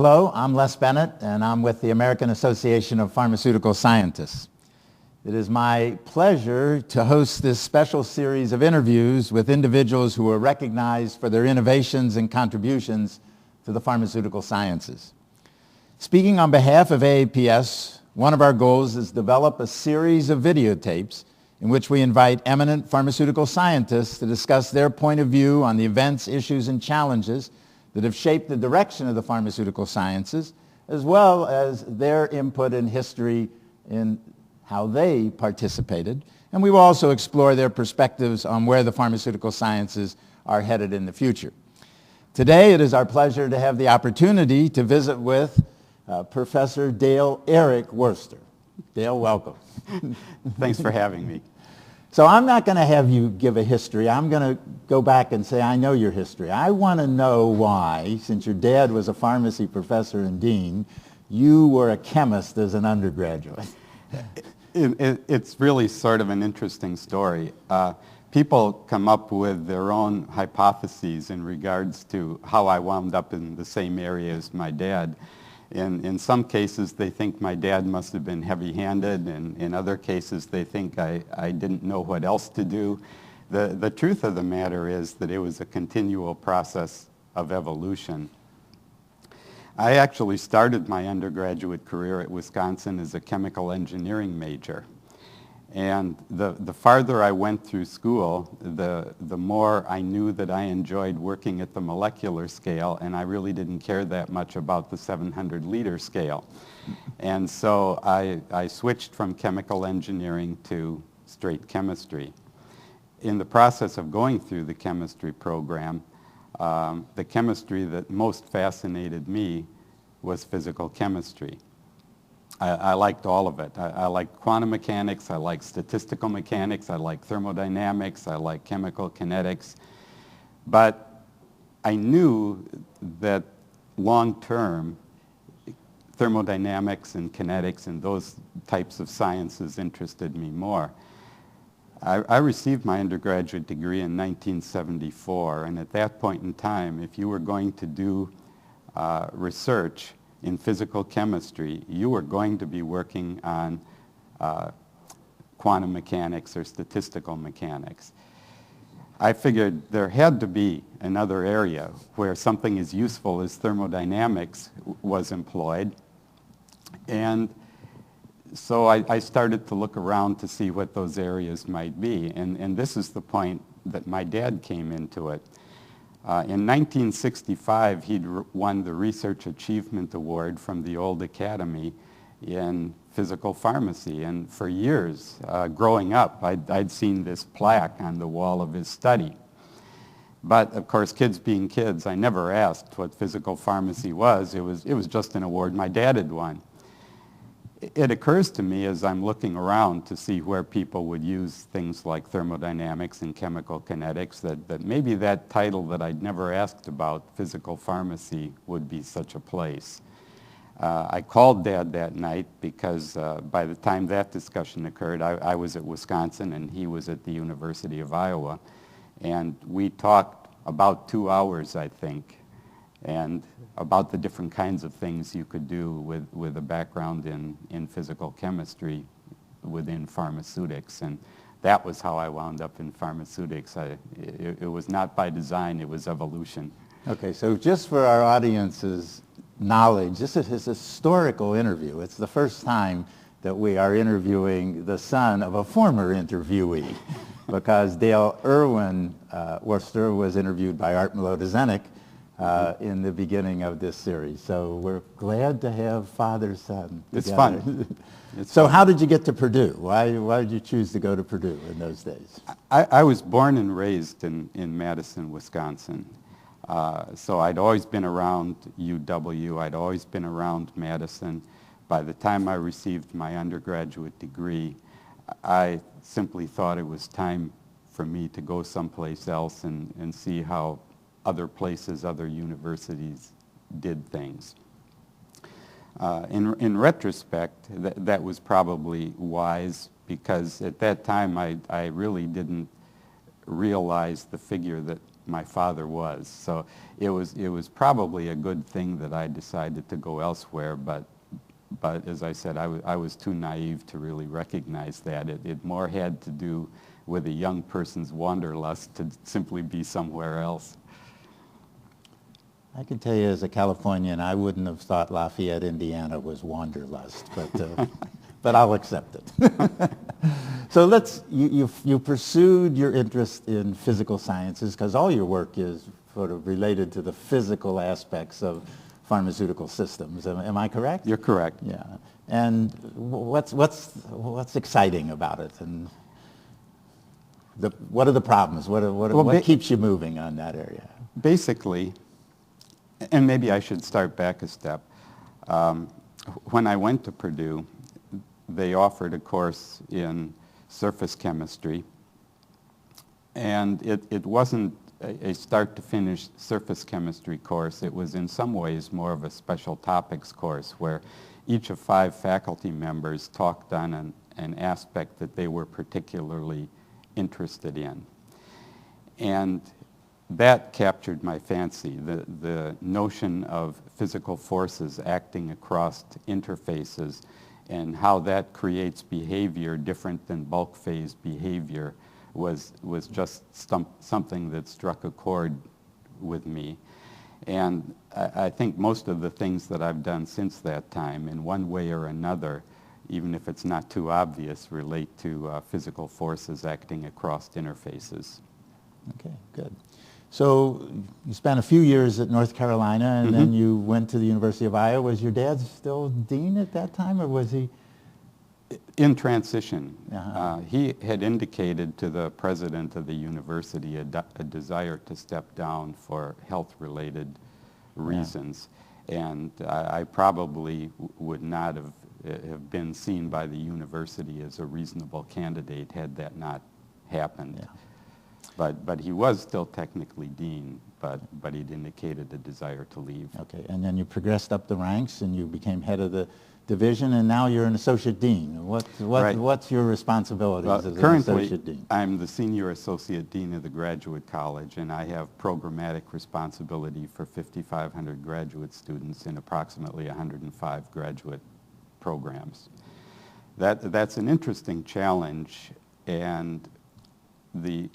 Hello, I'm Les Bennett, and I'm with the American Association of Pharmaceutical Scientists. It is my pleasure to host this special series of interviews with individuals who are recognized for their innovations and contributions to the pharmaceutical sciences. Speaking on behalf of AAPS, one of our goals is to develop a series of videotapes in which we invite eminent pharmaceutical scientists to discuss their point of view on the events, issues, and challenges that have shaped the direction of the pharmaceutical sciences, as well as their input in history in how they participated. And we will also explore their perspectives on where the pharmaceutical sciences are headed in the future. Today, it is our pleasure to have the opportunity to visit with Professor Dale Eric Wurster. Dale, welcome. Thanks for having me. So I'm not going to have you give a history. I'm going to go back and say, I know your history. I want to know why, since your dad was a pharmacy professor and dean, you were a chemist as an undergraduate. It's really sort of an interesting story. People come up with their own hypotheses in regards to how I wound up in the same area as my dad. In some cases, they think my dad must have been heavy-handed, and in other cases, they think I didn't know what else to do. The truth of the matter is that it was a continual process of evolution. I actually started my undergraduate career at Wisconsin as a chemical engineering major. And the farther I went through school, the more I knew that I enjoyed working at the molecular scale, and I really didn't care that much about the 700-liter scale. And so I switched from chemical engineering to straight chemistry. In the process of going through the chemistry program, the chemistry that most fascinated me was physical chemistry. I liked all of it. I liked quantum mechanics, I liked statistical mechanics, I liked thermodynamics, I liked chemical kinetics. But I knew that long-term, thermodynamics and kinetics and those types of sciences interested me more. I received my undergraduate degree in 1974, and at that point in time, if you were going to do research in physical chemistry, you were going to be working on quantum mechanics or statistical mechanics. I figured there had to be another area where something as useful as thermodynamics was employed. And so I started to look around to see what those areas might be. And this is the point that my dad came into it. In 1965, he'd won the Research Achievement Award from the old Academy in physical pharmacy. And for years, growing up, I'd seen this plaque on the wall of his study. But of course, kids being kids, I never asked what physical pharmacy was. It was just an award my dad had won. It occurs to me as I'm looking around to see where people would use things like thermodynamics and chemical kinetics that maybe that title that I'd never asked about, physical pharmacy, would be such a place. I called Dad that night because by the time that discussion occurred, I was at Wisconsin and he was at the University of Iowa. And we talked about 2 hours, I think, and about the different kinds of things you could do with a background in physical chemistry within pharmaceutics. And that was how I wound up in pharmaceutics. It was not by design, it was evolution. Okay, so just for our audience's knowledge, this is a historical interview. It's the first time that we are interviewing the son of a former interviewee, because Dale Irwin Wurster was interviewed by Art Melodizenic in the beginning of this series. So we're glad to have father-son together. It's fun. So how did you get to Purdue? Why did you choose to go to Purdue in those days? I was born and raised in Madison, Wisconsin. So I'd always been around UW. I'd always been around Madison. By the time I received my undergraduate degree, I simply thought it was time for me to go someplace else and see how other places, other universities did things. In retrospect, that was probably wise, because at that time I really didn't realize the figure that my father was. So it was probably a good thing that I decided to go elsewhere, but as I said, I was too naive to really recognize that. It more had to do with a young person's wanderlust to simply be somewhere else. I can tell you as a Californian, I wouldn't have thought Lafayette, Indiana was wanderlust, but I'll accept it. So you pursued your interest in physical sciences because all your work is sort of related to the physical aspects of pharmaceutical systems. Am I correct? You're correct. Yeah. And what's exciting about it? And what are the problems? What keeps you moving on that area? Basically, and maybe I should start back a step. When I went to Purdue, they offered a course in surface chemistry, and it wasn't a start-to-finish surface chemistry course. It was in some ways more of a special topics course where each of 5 faculty members talked on an aspect that they were particularly interested in. And that captured my fancy, the notion of physical forces acting across interfaces and how that creates behavior different than bulk phase behavior was just something that struck a chord with me. And I think most of the things that I've done since that time, in one way or another, even if it's not too obvious, relate to physical forces acting across interfaces. Okay, good. So you spent a few years at North Carolina, and then you went to the University of Iowa. Was your dad still dean at that time, or was he? In transition. He had indicated to the president of the university a desire to step down for health-related reasons. And I probably would not have been seen by the university as a reasonable candidate had that not happened. But he was still technically dean, but he'd indicated a desire to leave. Okay, and then you progressed up the ranks and you became head of the division, and now you're an associate dean. What's your responsibilities as an associate dean? Currently, I'm the senior associate dean of the graduate college, and I have programmatic responsibility for 5,500 graduate students in approximately 105 graduate programs. That's an interesting challenge, and the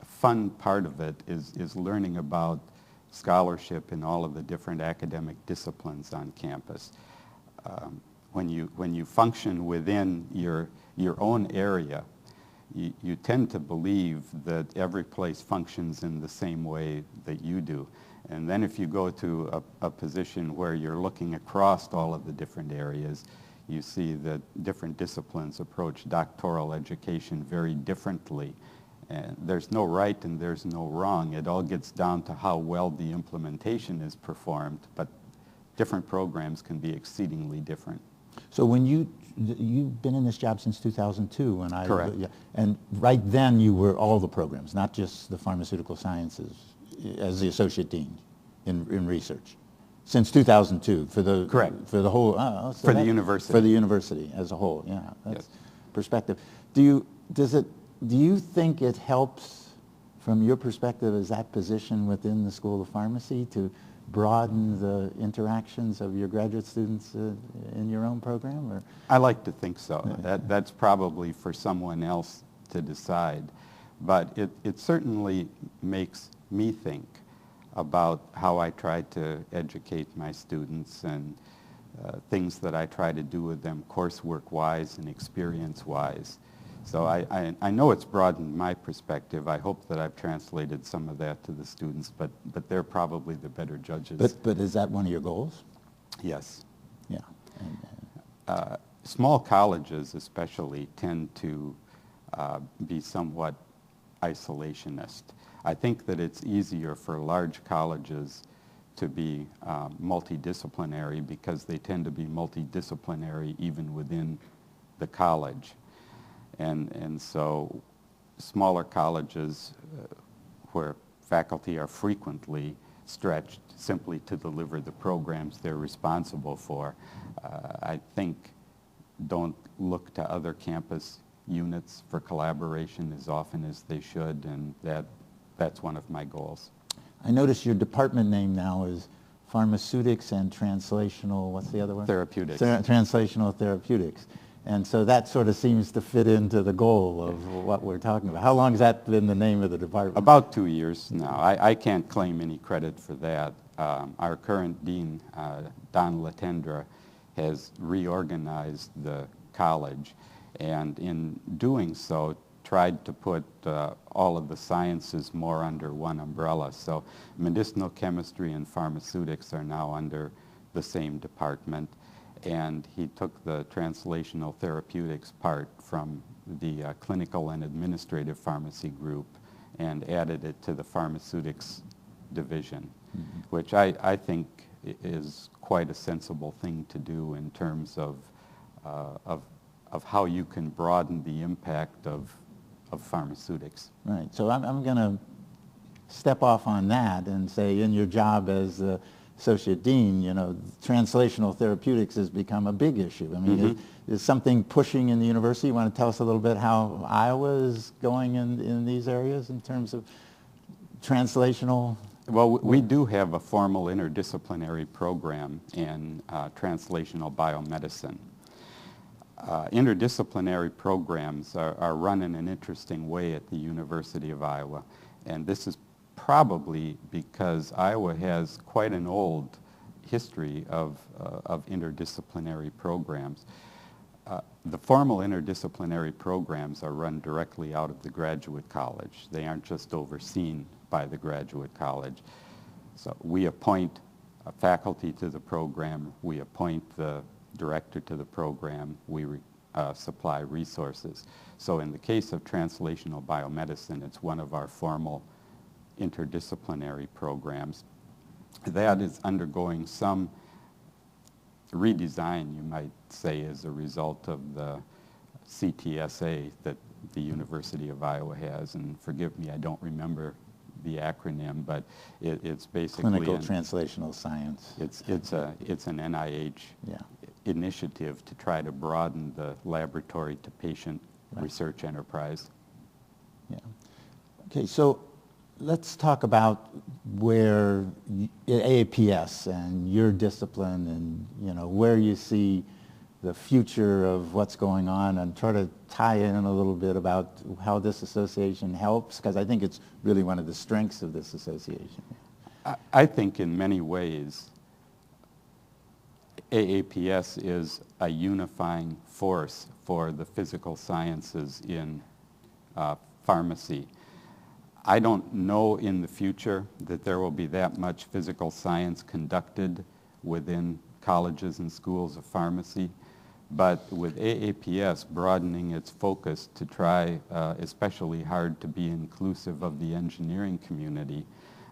fun part of it is learning about scholarship in all of the different academic disciplines on campus. When you function within your own area, you tend to believe that every place functions in the same way that you do. And then if you go to a position where you're looking across all of the different areas, you see that different disciplines approach doctoral education very differently. And there's no right and there's no wrong. It all gets down to how well the implementation is performed, but different programs can be exceedingly different. So when you've been in this job since 2002, when Correct. And right then you were all the programs, not just the pharmaceutical sciences, as the associate dean in research, since 2002 for the Correct. For the whole for the university. For the university as a whole, yeah, that's perspective. Do you think it helps, from your perspective, as that position within the School of Pharmacy, to broaden the interactions of your graduate students in your own program? Or? I like to think so. That's probably for someone else to decide. But it certainly makes me think about how I try to educate my students and things that I try to do with them coursework-wise and experience-wise. So I know it's broadened my perspective. I hope that I've translated some of that to the students, but they're probably the better judges. But is that one of your goals? Yes. Yeah. Small colleges especially tend to be somewhat isolationist. I think that it's easier for large colleges to be multidisciplinary because they tend to be multidisciplinary even within the college. And so smaller colleges where faculty are frequently stretched simply to deliver the programs they're responsible for, I think don't look to other campus units for collaboration as often as they should, and that that's one of my goals. I notice your department name now is Pharmaceutics and Translational, what's the other one? Therapeutics. Translational Therapeutics. And so that sort of seems to fit into the goal of what we're talking about. How long has that been the name of the department? About 2 years now. I can't claim any credit for that. Our current dean, Don Latendra, has reorganized the college, and in doing so tried to put all of the sciences more under one umbrella. So medicinal chemistry and pharmaceutics are now under the same department, and he took the translational therapeutics part from the clinical and administrative pharmacy group and added it to the pharmaceutics division, which I think is quite a sensible thing to do in terms of how you can broaden the impact of pharmaceutics. Right. So I'm going to step off on that and say, in your job as associate dean, you know, translational therapeutics has become a big issue. I mean, is something pushing in the university? You want to tell us a little bit how Iowa is going in these areas in terms of translational? Well, we do have a formal interdisciplinary program in translational biomedicine. Interdisciplinary programs are run in an interesting way at the University of Iowa, and this is probably because Iowa has quite an old history of interdisciplinary programs. The formal interdisciplinary programs are run directly out of the graduate college. They aren't just overseen by the graduate college. So we appoint a faculty to the program, we appoint the director to the program, we supply resources. So in the case of translational biomedicine, it's one of our formal interdisciplinary programs. That is undergoing some redesign, you might say, as a result of the CTSA that the University of Iowa has. And forgive me, I don't remember the acronym, but it's basically Clinical Translational Science. It's an NIH initiative to try to broaden the laboratory to patient research enterprise. Yeah. Okay, so let's talk about where AAPS and your discipline and, you know, where you see the future of what's going on, and try to tie in a little bit about how this association helps, because I think it's really one of the strengths of this association. I think in many ways AAPS is a unifying force for the physical sciences in pharmacy. I don't know in the future that there will be that much physical science conducted within colleges and schools of pharmacy, but with AAPS broadening its focus to try especially hard to be inclusive of the engineering community,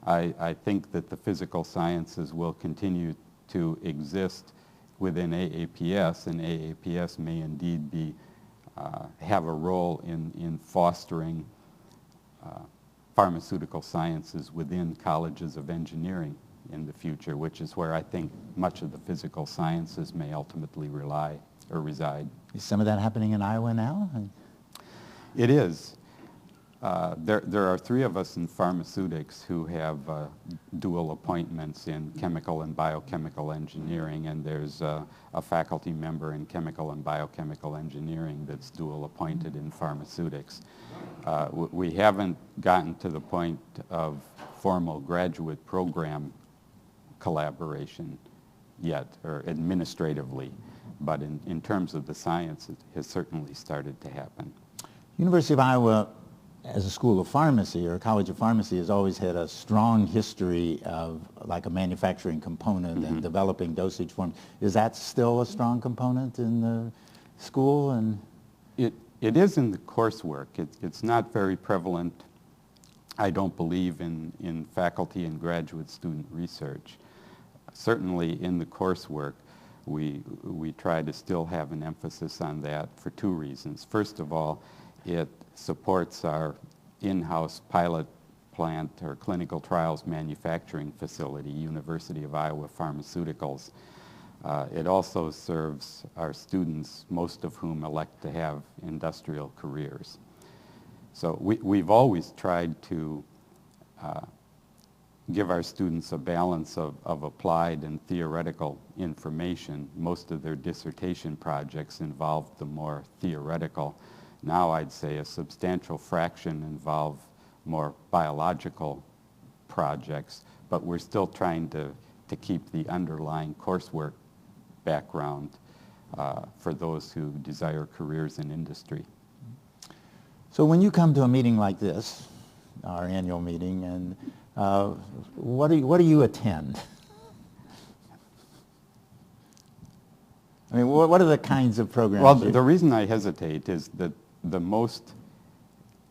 I think that the physical sciences will continue to exist within AAPS, and AAPS may indeed be have a role in fostering pharmaceutical sciences within colleges of engineering in the future, which is where I think much of the physical sciences may ultimately rely or reside. Is some of that happening in Iowa now? It is. There are 3 of us in pharmaceutics who have dual appointments in chemical and biochemical engineering, and there's a faculty member in chemical and biochemical engineering that's dual appointed in pharmaceutics. We haven't gotten to the point of formal graduate program collaboration yet, or administratively, but in terms of the science, it has certainly started to happen. University of Iowa, as a school of pharmacy or a college of pharmacy, has always had a strong history of like a manufacturing component and developing dosage forms. Is that still a strong component in the school? And it is in the coursework. It's not very prevalent, I don't believe, in faculty and graduate student research. Certainly in the coursework, we try to still have an emphasis on that for 2 reasons. First of all, it supports our in-house pilot plant or clinical trials manufacturing facility, University of Iowa Pharmaceuticals. It also serves our students, most of whom elect to have industrial careers. So we've always tried to give our students a balance of applied and theoretical information. Most of their dissertation projects involved the more theoretical. Now I'd say a substantial fraction involve more biological projects, but we're still trying to keep the underlying coursework background for those who desire careers in industry. So when you come to a meeting like this, our annual meeting, and what do you attend? I mean, what are the kinds of programs? Well, the reason I hesitate is that the most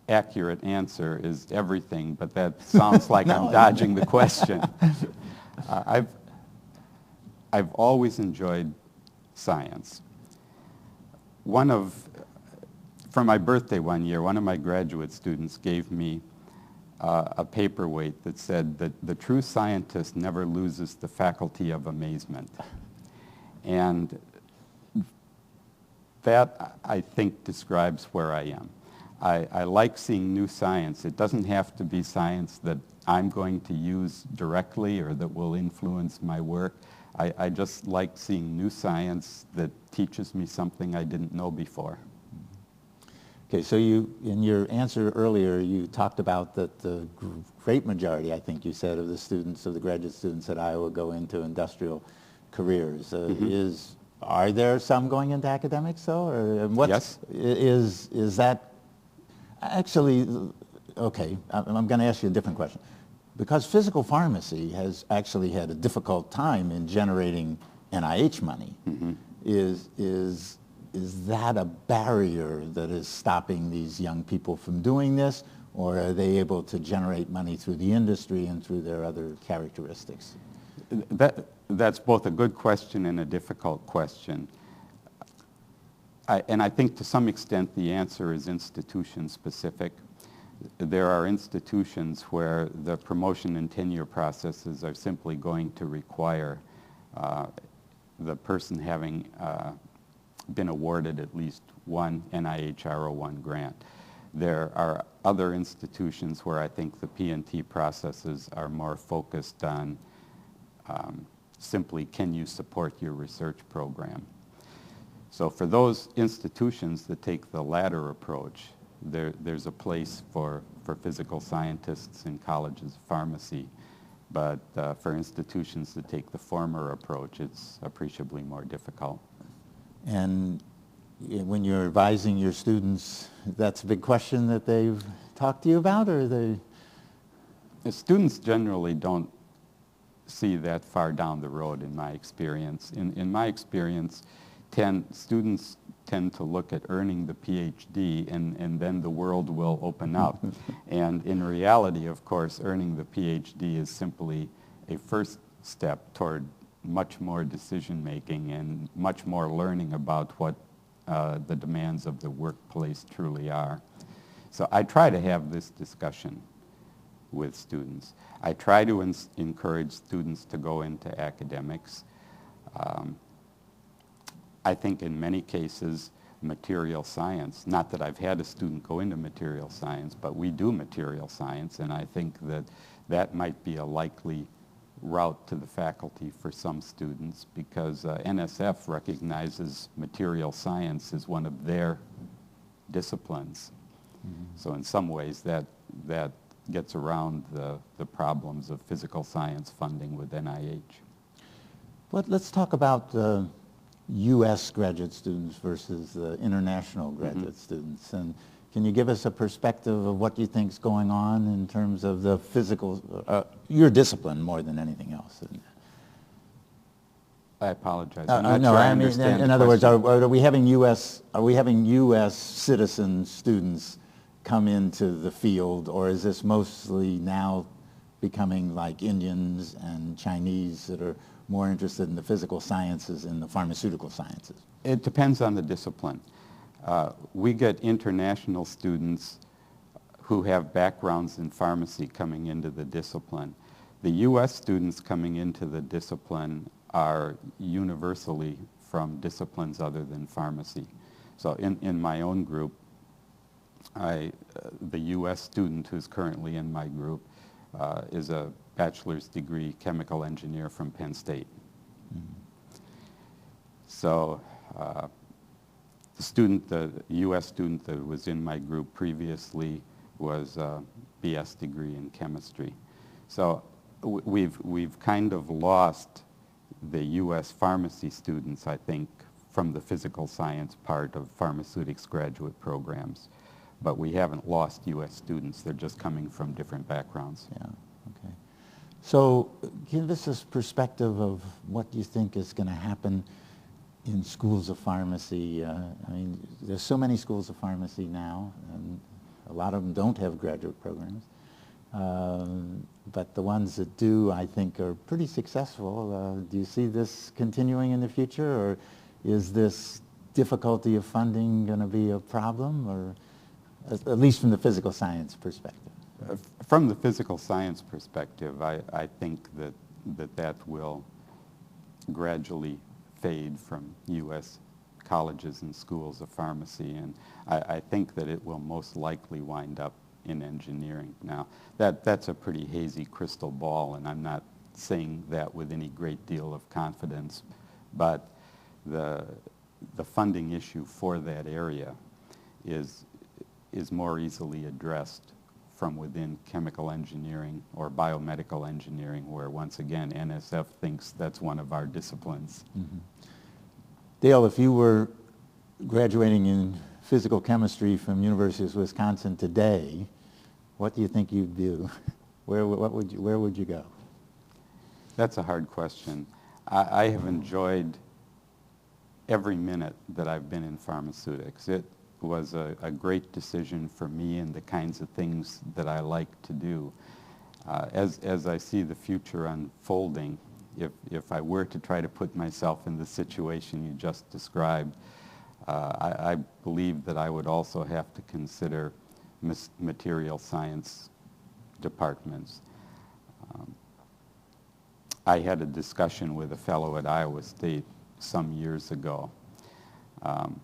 accurate answer is everything, but that sounds like No. I'm dodging the question. I've always enjoyed science. For my birthday one year, one of my graduate students gave me a paperweight that said that the true scientist never loses the faculty of amazement. And that, I think, describes where I am. I like seeing new science. It doesn't have to be science that I'm going to use directly or that will influence my work. I just like seeing new science that teaches me something I didn't know before. Okay, so in your answer earlier, you talked about that the great majority, I think you said, of the graduate students at Iowa go into industrial careers. Are there some going into academics, though? Or Yes. Is that actually, okay, I'm going to ask you a different question. Because physical pharmacy has actually had a difficult time in generating NIH money, is that a barrier that is stopping these young people from doing this, or are they able to generate money through the industry and through their other characteristics? That's both a good question and a difficult question. And I think to some extent the answer is institution specific. There are institutions where the promotion and tenure processes are simply going to require the person having been awarded at least one NIH R01 grant. There are other institutions where I think the P&T processes are more focused on simply, can you support your research program? So for those institutions that take the latter approach, there's a place for physical scientists in colleges of pharmacy, but for institutions that take the former approach, it's appreciably more difficult. And when you're advising your students, that's a big question that they've talked to you about, or they? The students generally don't see that far down the road, in my experience. In my experience, students tend to look at earning the PhD, and then the world will open up. And in reality, of course, earning the PhD is simply a first step toward much more decision-making and much more learning about what the demands of the workplace truly are. So I try to have this discussion with students. I try to encourage students to go into academics. I think in many cases, material science, not that I've had a student go into material science, but we do material science, and I think that that might be a likely route to the faculty for some students, because NSF recognizes material science as one of their disciplines. So in some ways that gets around the problems of physical science funding with NIH. But let's talk about U.S. graduate students versus international graduate students. And can you give us a perspective of what you think is going on in terms of the physical, your discipline more than anything else? I apologize. No, I mean, in other words, are we having U.S. citizen students come into the field, or is this mostly now becoming like Indians and Chinese that are more interested in the physical sciences and the pharmaceutical sciences? It depends on the discipline. We get international students who have backgrounds in pharmacy coming into the discipline. The U.S. students coming into the discipline are universally from disciplines other than pharmacy. So in my own group, the U.S. student who's currently in my group is a bachelor's degree chemical engineer from Penn State. So the U.S. student that was in my group previously was a BS degree in chemistry. So we've kind of lost the U.S. pharmacy students, I think, from the physical science part of pharmaceutics graduate programs. But we haven't lost U.S. students. They're just coming from different backgrounds. Yeah, okay. So give us this perspective of what you think is going to happen in schools of pharmacy. I mean, there's so many schools of pharmacy now, and a lot of them don't have graduate programs. But the ones that do, I think, are pretty successful. Do you see this continuing in the future, or is this difficulty of funding going to be a problem, or at least from the physical science perspective? From the physical science perspective, I think that will gradually fade from U.S. colleges and schools of pharmacy, and I think that it will most likely wind up in engineering. Now, that's a pretty hazy crystal ball, and I'm not saying that with any great deal of confidence, but the funding issue for that area is more easily addressed from within chemical engineering or biomedical engineering, where once again NSF thinks that's one of our disciplines. Mm-hmm. Dale, if you were graduating in physical chemistry from University of Wisconsin today, what do you think you'd do? Where would you go? That's a hard question. I have enjoyed every minute that I've been in pharmaceutics. It was a great decision for me and the kinds of things that I like to do. As I see the future unfolding, if I were to try to put myself in the situation you just described, I believe that I would also have to consider material science departments. I had a discussion with a fellow at Iowa State some years ago.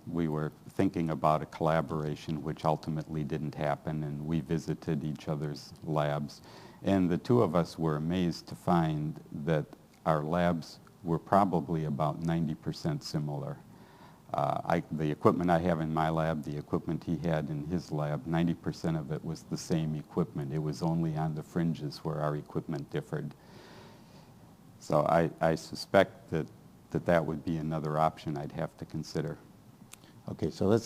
We were thinking about a collaboration which ultimately didn't happen, and we visited each other's labs. And the two of us were amazed to find that our labs were probably about 90% similar. The equipment I have in my lab, the equipment he had in his lab, 90% of it was the same equipment. It was only on the fringes where our equipment differed. So I suspect that would be another option I'd have to consider. Okay, so I'm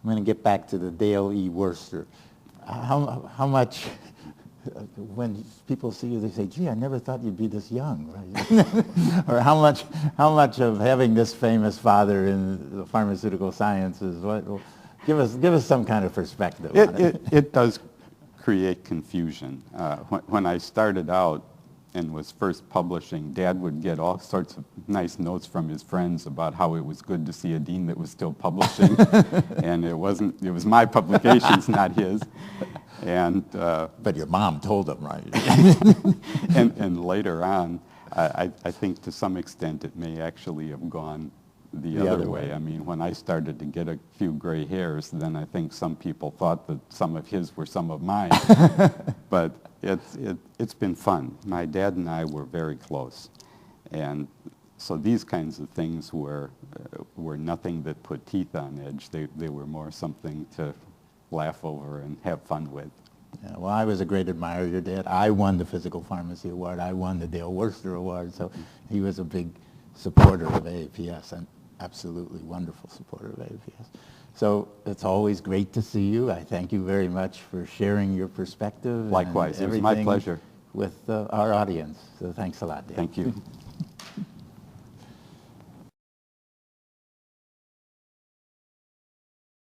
going to get back to the Dale E. Wurster. How much, when people see you, they say, gee, I never thought you'd be this young, right? Or how much of having this famous father in the pharmaceutical sciences, give us some kind of perspective on it. It does create confusion. When I started out and was first publishing, Dad would get all sorts of nice notes from his friends about how it was good to see a dean that was still publishing, and it was my publications, not his. And but your mom told him, right? and later on, I think to some extent it may actually have gone the other way. I mean, when I started to get a few gray hairs, then I think some people thought that some of his were some of mine. But it's been fun. My dad and I were very close, and so these kinds of things were nothing that put teeth on edge. They were more something to laugh over and have fun with. Yeah, well, I was a great admirer of your dad. I won the Physical Pharmacy Award. I won the Dale Wurster Award, so he was a big supporter of AAPS, and absolutely wonderful supporter of AAPS. So it's always great to see you. I thank you very much for sharing your perspective. Likewise, it was my pleasure. With our audience. So thanks a lot, Dale. Thank you.